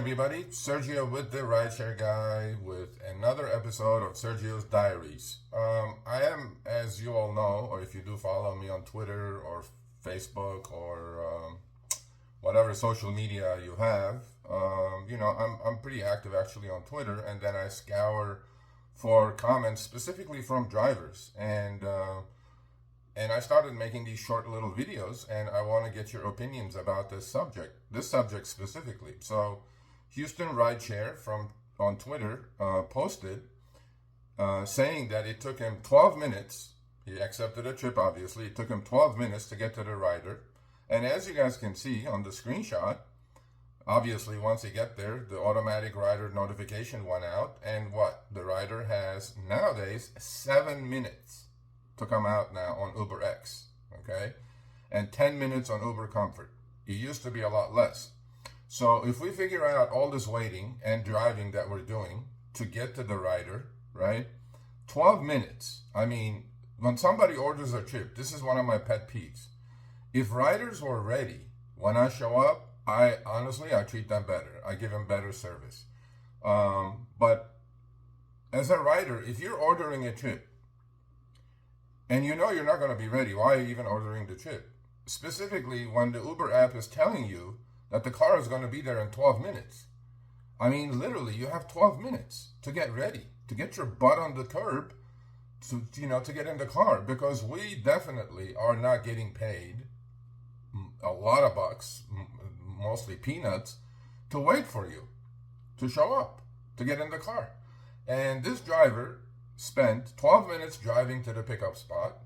Everybody, Sergio with the RideShare Guy with another episode of Sergio's Diaries. I am, as you all know, or if you do follow me on Twitter or Facebook or whatever social media you have, I'm pretty active actually on Twitter, and then I scour for comments specifically from drivers, and I started making these short little videos, and I want to get your opinions about this subject specifically. So Houston Rideshare on Twitter posted saying that it took him 12 minutes. He accepted a trip, obviously. It took him 12 minutes to get to the rider. And as you guys can see on the screenshot, obviously once he get there, the automatic rider notification went out. And what? The rider has nowadays 7 minutes to come out now on UberX, okay? And 10 minutes on Uber Comfort. It used to be a lot less. So if we figure out all this waiting and driving that we're doing to get to the rider, right? 12 minutes. I mean, when somebody orders a trip, this is one of my pet peeves. If riders were ready when I show up, I treat them better. I give them better service. But as a rider, if you're ordering a trip and you know you're not going to be ready, why are you even ordering the trip? Specifically when the Uber app is telling you that the car is going to be there in 12 minutes. I mean, literally, you have 12 minutes to get ready, to get your butt on the curb, to get in the car, because we definitely are not getting paid a lot of bucks, mostly peanuts, to wait for you to show up, to get in the car. And this driver spent 12 minutes driving to the pickup spot.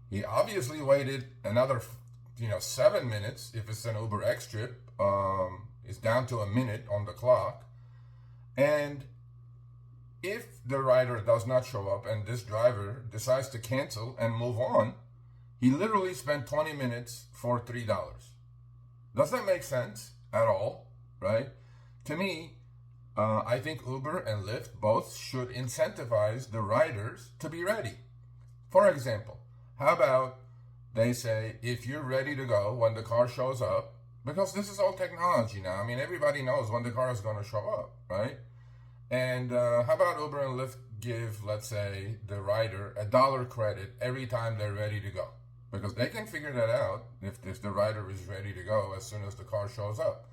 He obviously waited another 7 minutes. If it's an UberX trip, it's down to a minute on the clock. And if the rider does not show up and this driver decides to cancel and move on, he literally spent 20 minutes for $3. Does that make sense at all, right? To me, I think Uber and Lyft both should incentivize the riders to be ready. For example, how about they say, if you're ready to go when the car shows up, because this is all technology now. I mean, everybody knows when the car is going to show up, right? And how about Uber and Lyft give, let's say, the rider $1 credit every time they're ready to go? Because they can figure that out if the rider is ready to go as soon as the car shows up.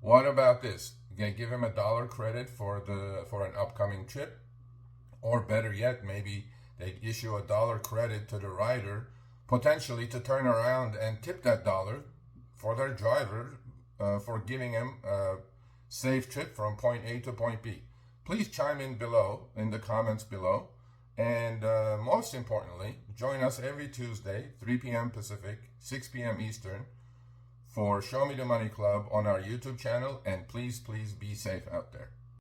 What about this? They give him $1 credit for an upcoming trip, or better yet, maybe they issue $1 credit to the rider, potentially to turn around and tip that dollar for their driver for giving him a safe trip from point A to point B. Please chime in below, in the comments below. And most importantly, join us every Tuesday, 3 p.m. Pacific, 6 p.m. Eastern, for Show Me the Money Club on our YouTube channel. And please be safe out there.